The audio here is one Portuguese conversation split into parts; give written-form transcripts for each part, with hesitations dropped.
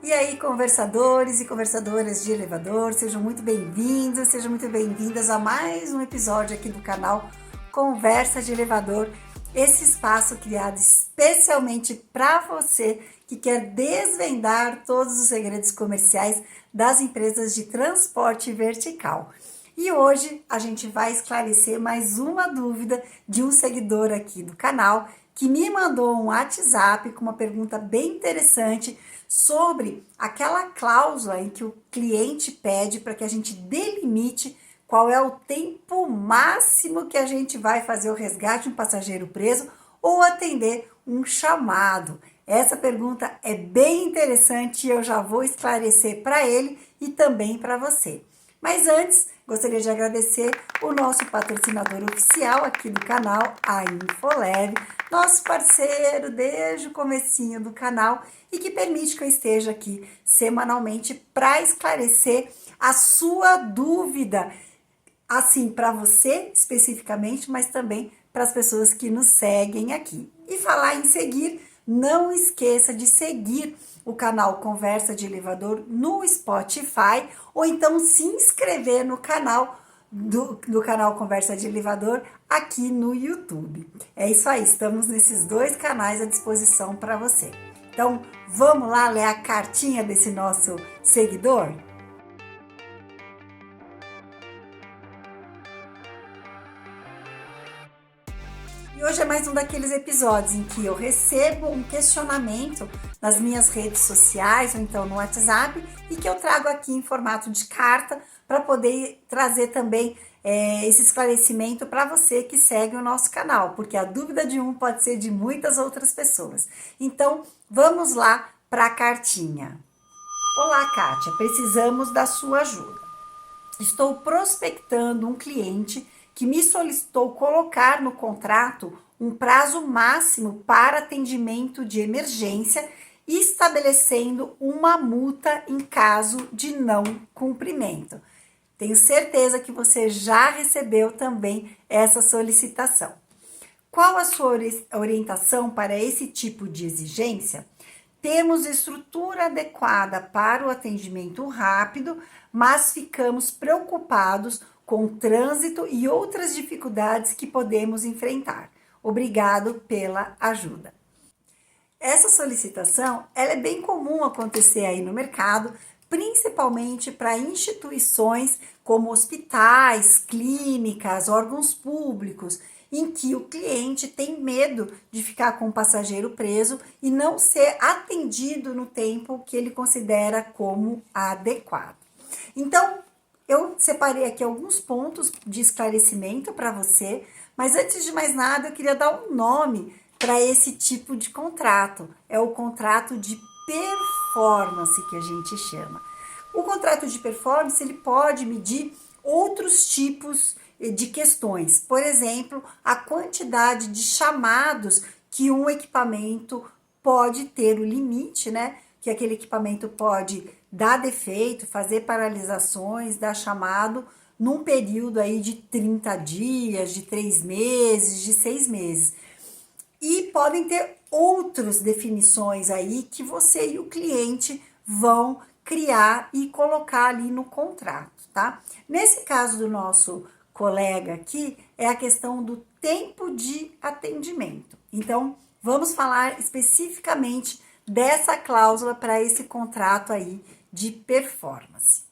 E aí, conversadores e conversadoras de elevador, sejam muito bem-vindos, sejam muito bem-vindas a mais um episódio aqui do canal Conversa de Elevador, esse espaço criado especialmente para você que quer desvendar todos os segredos comerciais das empresas de transporte vertical. E hoje a gente vai esclarecer mais uma dúvida de um seguidor aqui do canal que me mandou um WhatsApp com uma pergunta bem interessante sobre aquela cláusula em que o cliente pede para que a gente delimite qual é o tempo máximo que a gente vai fazer o resgate de um passageiro preso ou atender um chamado. Essa pergunta é bem interessante e eu já vou esclarecer para ele e também para você. Mas antes, gostaria de agradecer o nosso patrocinador oficial aqui do canal, a Infoleve, nosso parceiro desde o comecinho do canal e que permite que eu esteja aqui semanalmente para esclarecer a sua dúvida, assim, para você especificamente, mas também para as pessoas que nos seguem aqui. E falar em seguir, não esqueça de seguir o canal Conversa de Elevador no Spotify ou então se inscrever no canal do canal Conversa de Elevador aqui no YouTube. É isso aí, estamos nesses dois canais à disposição para você. Então, vamos lá ler a cartinha desse nosso seguidor? E hoje é mais um daqueles episódios em que eu recebo um questionamento nas minhas redes sociais ou então no WhatsApp e que eu trago aqui em formato de carta para poder trazer também esse esclarecimento para você que segue o nosso canal, porque a dúvida de um pode ser de muitas outras pessoas. Então, vamos lá para a cartinha. Olá, Kátia, precisamos da sua ajuda. Estou prospectando um cliente que me solicitou colocar no contrato um prazo máximo para atendimento de emergência, estabelecendo uma multa em caso de não cumprimento. Tenho certeza que você já recebeu também essa solicitação. Qual a sua orientação para esse tipo de exigência? Temos estrutura adequada para o atendimento rápido, mas ficamos preocupados com o trânsito e outras dificuldades que podemos enfrentar. Obrigado pela ajuda. Essa solicitação ela é bem comum acontecer aí no mercado, principalmente para instituições como hospitais, clínicas, órgãos públicos, em que o cliente tem medo de ficar com o passageiro preso e não ser atendido no tempo que ele considera como adequado. Então, eu separei aqui alguns pontos de esclarecimento para você, mas antes de mais nada, eu queria dar um nome para esse tipo de contrato. É o contrato de performance que a gente chama. O contrato de performance, ele pode medir outros tipos de questões. Por exemplo, a quantidade de chamados que um equipamento pode ter o limite, né? Que aquele equipamento pode dar defeito, fazer paralisações, dar chamado num período aí de 30 dias, de 3 meses, de 6 meses. E podem ter outras definições aí que você e o cliente vão criar e colocar ali no contrato, tá? Nesse caso do nosso colega aqui, é a questão do tempo de atendimento. Então, vamos falar especificamente dessa cláusula para esse contrato aí de performance.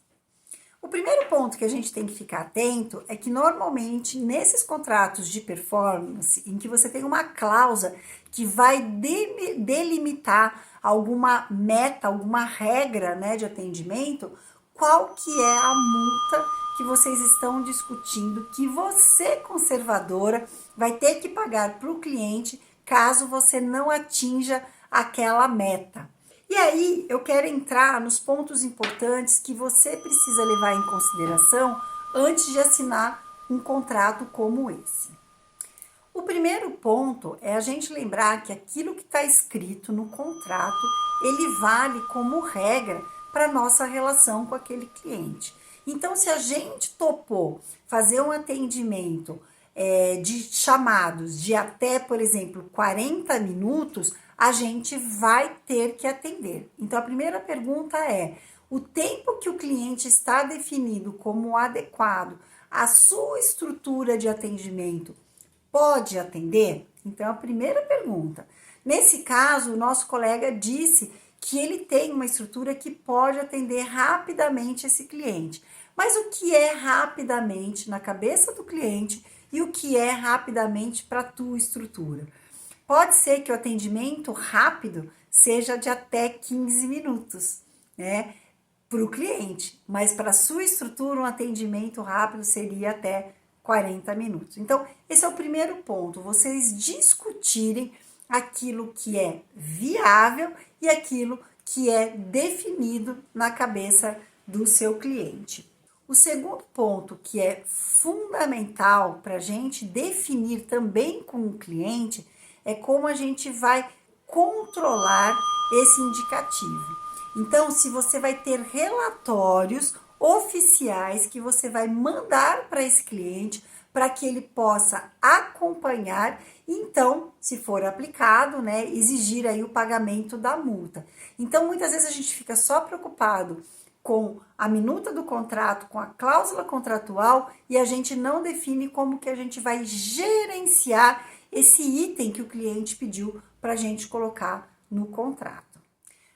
O primeiro ponto que a gente tem que ficar atento é que normalmente nesses contratos de performance, em que você tem uma cláusula que vai delimitar alguma meta, alguma regra, né, de atendimento, qual que é a multa que vocês estão discutindo, que você, conservadora, vai ter que pagar para o cliente caso você não atinja aquela meta. E aí, eu quero entrar nos pontos importantes que você precisa levar em consideração antes de assinar um contrato como esse. O primeiro ponto é a gente lembrar que aquilo que está escrito no contrato, ele vale como regra para a nossa relação com aquele cliente. Então, se a gente topou fazer um atendimento de chamados de até, por exemplo, 40 minutos, a gente vai ter que atender. Então, a primeira pergunta é: o tempo que o cliente está definido como adequado à sua estrutura de atendimento pode atender? Então, a primeira pergunta. Nesse caso, o nosso colega disse que ele tem uma estrutura que pode atender rapidamente esse cliente. Mas o que é rapidamente na cabeça do cliente e o que é rapidamente para a tua estrutura? Pode ser que o atendimento rápido seja de até 15 minutos, né, para o cliente, mas para a sua estrutura um atendimento rápido seria até 40 minutos. Então, esse é o primeiro ponto, vocês discutirem aquilo que é viável e aquilo que é definido na cabeça do seu cliente. O segundo ponto que é fundamental para a gente definir também com o cliente é como a gente vai controlar esse indicativo. Então, se você vai ter relatórios oficiais que você vai mandar para esse cliente para que ele possa acompanhar, então, se for aplicado, né, exigir aí o pagamento da multa. Então, muitas vezes a gente fica só preocupado com a minuta do contrato, com a cláusula contratual e a gente não define como que a gente vai gerenciar esse item que o cliente pediu para a gente colocar no contrato.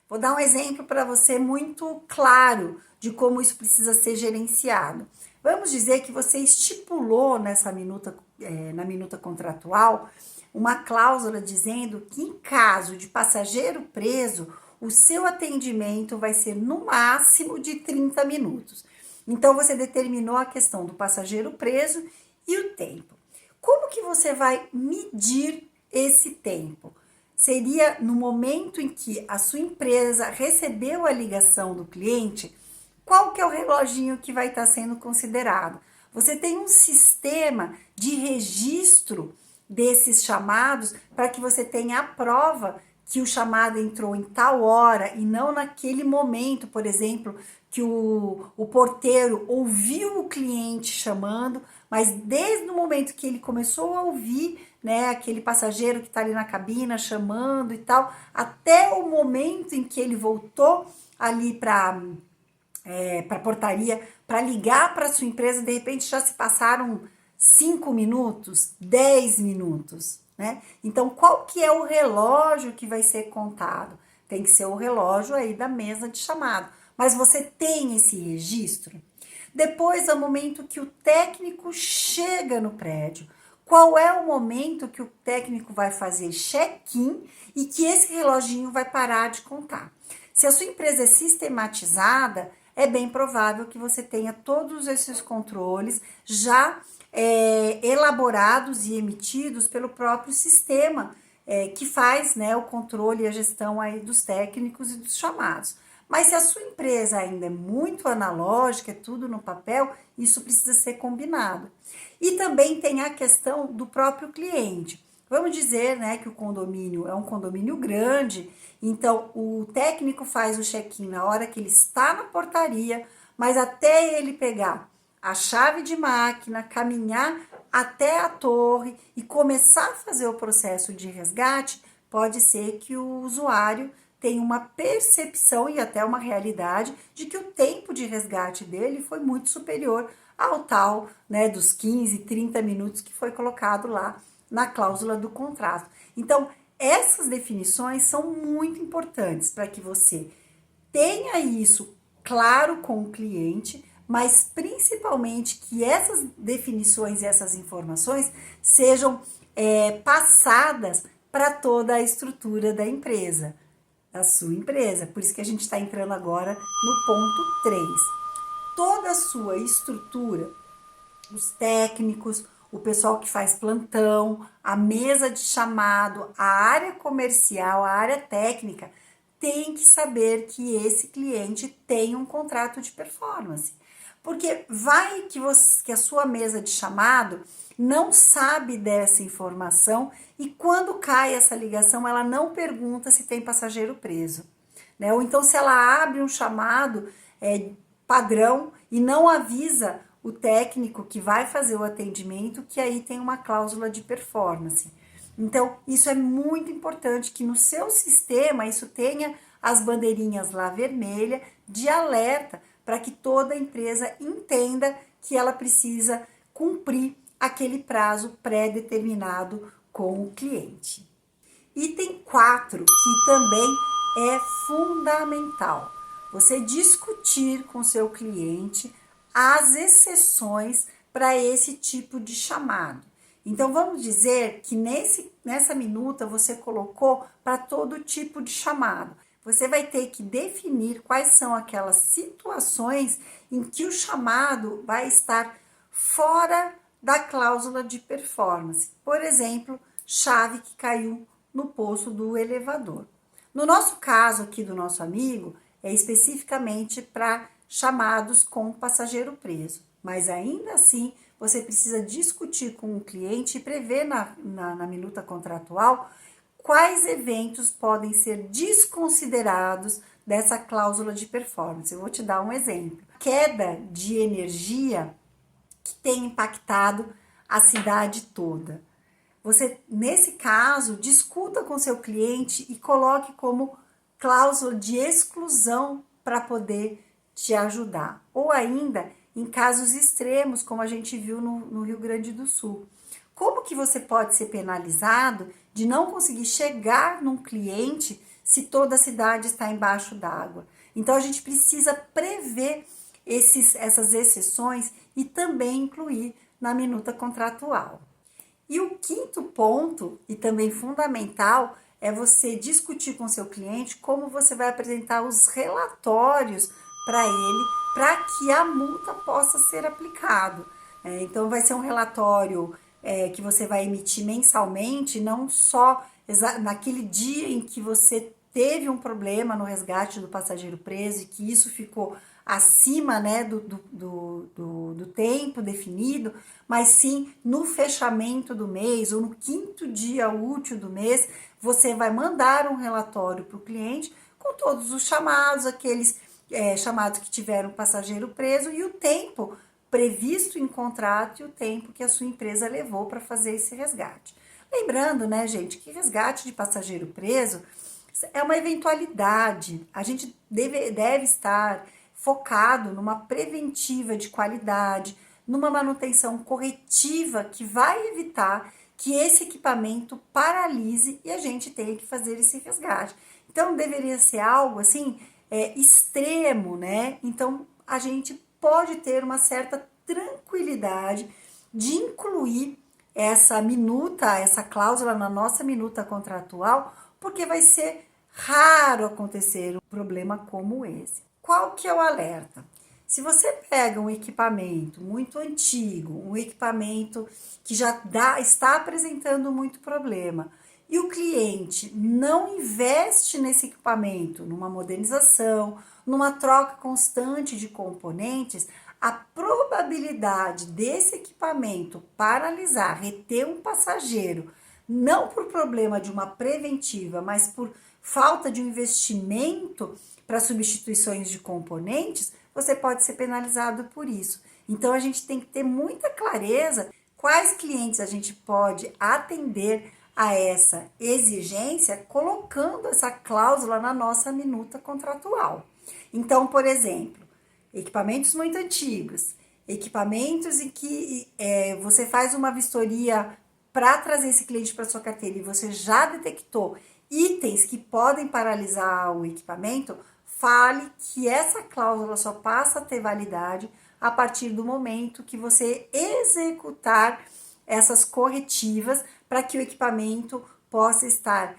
Vou dar um exemplo para você muito claro de como isso precisa ser gerenciado. Vamos dizer que você estipulou nessa minuta, na minuta contratual, uma cláusula dizendo que em caso de passageiro preso, o seu atendimento vai ser no máximo de 30 minutos. Então, você determinou a questão do passageiro preso e o tempo. Como que você vai medir esse tempo? Seria no momento em que a sua empresa recebeu a ligação do cliente, qual que é o reloginho que vai estar sendo considerado? Você tem um sistema de registro desses chamados para que você tenha a prova que o chamado entrou em tal hora e não naquele momento, por exemplo, que o porteiro ouviu o cliente chamando, mas desde o momento que ele começou a ouvir, né, aquele passageiro que está ali na cabina chamando e tal, até o momento em que ele voltou ali para a portaria, para ligar para sua empresa, de repente já se passaram 5 minutos, 10 minutos, né? Então, qual que é o relógio que vai ser contado? Tem que ser o relógio aí da mesa de chamado. Mas você tem esse registro? Depois, é o momento que o técnico chega no prédio. Qual é o momento que o técnico vai fazer check-in e que esse reloginho vai parar de contar? Se a sua empresa é sistematizada, é bem provável que você tenha todos esses controles já elaborados e emitidos pelo próprio sistema que faz, né, o controle e a gestão aí dos técnicos e dos chamados. Mas se a sua empresa ainda é muito analógica, é tudo no papel, isso precisa ser combinado. E também tem a questão do próprio cliente. Vamos dizer, né, que o condomínio é um condomínio grande, então o técnico faz o check-in na hora que ele está na portaria, mas até ele pegar a chave de máquina, caminhar até a torre e começar a fazer o processo de resgate, pode ser que o usuário tenha uma percepção e até uma realidade de que o tempo de resgate dele foi muito superior ao tal, né, dos 15, 30 minutos que foi colocado lá na cláusula do contrato. Então, essas definições são muito importantes para que você tenha isso claro com o cliente, mas principalmente que essas definições e essas informações sejam passadas para toda a estrutura da empresa, da sua empresa. Por isso que a gente está entrando agora no ponto 3. Toda a sua estrutura, os técnicos, o pessoal que faz plantão, a mesa de chamado, a área comercial, a área técnica, tem que saber que esse cliente tem um contrato de performance. Porque vai que a sua mesa de chamado não sabe dessa informação e quando cai essa ligação, ela não pergunta se tem passageiro preso, né? Ou então se ela abre um chamado padrão e não avisa o técnico que vai fazer o atendimento, que aí tem uma cláusula de performance. Então, isso é muito importante que no seu sistema isso tenha as bandeirinhas lá vermelha de alerta para que toda empresa entenda que ela precisa cumprir aquele prazo pré-determinado com o cliente. Item 4, que também é fundamental. Você discutir com seu cliente as exceções para esse tipo de chamado. Então, vamos dizer que nessa minuta você colocou para todo tipo de chamado. Você vai ter que definir quais são aquelas situações em que o chamado vai estar fora da cláusula de performance. Por exemplo, chave que caiu no poço do elevador. No nosso caso aqui do nosso amigo, é especificamente para chamados com passageiro preso. Mas ainda assim, você precisa discutir com o cliente e prever na minuta contratual quais eventos podem ser desconsiderados dessa cláusula de performance. Eu vou te dar um exemplo. Queda de energia que tem impactado a cidade toda. Você, nesse caso, discuta com seu cliente e coloque como cláusula de exclusão para poder te ajudar. Ou ainda, em casos extremos, como a gente viu no Rio Grande do Sul. Como que você pode ser penalizado de não conseguir chegar num cliente se toda a cidade está embaixo d'água? Então, a gente precisa prever essas exceções e também incluir na minuta contratual. E o quinto ponto, e também fundamental, é você discutir com seu cliente como você vai apresentar os relatórios para ele, para que a multa possa ser aplicada. Então, vai ser um relatório que você vai emitir mensalmente, não só naquele dia em que você teve um problema no resgate do passageiro preso e que isso ficou acima, né, do tempo definido, mas sim no fechamento do mês ou no quinto dia útil do mês, você vai mandar um relatório para o cliente com todos os chamados, aqueles chamados que tiveram passageiro preso e o tempo previsto em contrato e o tempo que a sua empresa levou para fazer esse resgate. Lembrando, né, gente, que resgate de passageiro preso é uma eventualidade. A gente deve estar focado numa preventiva de qualidade, numa manutenção corretiva que vai evitar que esse equipamento paralise e a gente tenha que fazer esse resgate. Então, deveria ser algo assim, extremo, né? Então, a gente pode ter uma certa tranquilidade de incluir essa minuta, essa cláusula na nossa minuta contratual, porque vai ser raro acontecer um problema como esse. Qual que é o alerta? Se você pega um equipamento muito antigo, um equipamento que já está apresentando muito problema, e o cliente não investe nesse equipamento, numa modernização, numa troca constante de componentes, a probabilidade desse equipamento paralisar, reter um passageiro, não por problema de uma preventiva, mas por falta de um investimento para substituições de componentes, você pode ser penalizado por isso. Então, a gente tem que ter muita clareza quais clientes a gente pode atender a essa exigência, colocando essa cláusula na nossa minuta contratual. Então, por exemplo, equipamentos muito antigos, equipamentos em que você faz uma vistoria para trazer esse cliente para sua carteira e você já detectou itens que podem paralisar o equipamento, fale que essa cláusula só passa a ter validade a partir do momento que você executar essas corretivas para que o equipamento possa estar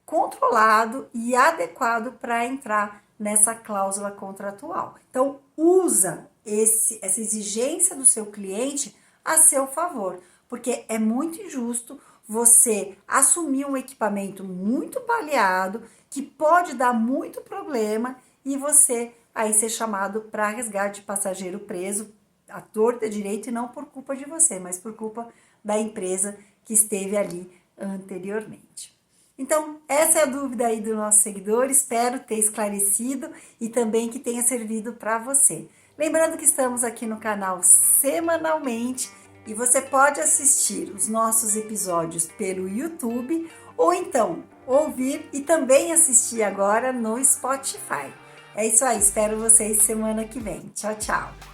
controlado e adequado para entrar nessa cláusula contratual. Então, usa essa exigência do seu cliente a seu favor, porque é muito injusto você assumir um equipamento muito baleado, que pode dar muito problema, e você aí ser chamado para resgate de passageiro preso, à torta direito, e não por culpa de você, mas por culpa da empresa que esteve ali anteriormente. Então, essa é a dúvida aí do nosso seguidor, espero ter esclarecido e também que tenha servido para você. Lembrando que estamos aqui no canal semanalmente, E você pode assistir os nossos episódios pelo YouTube ou então ouvir e também assistir agora no Spotify. É isso aí, espero vocês semana que vem. Tchau, tchau!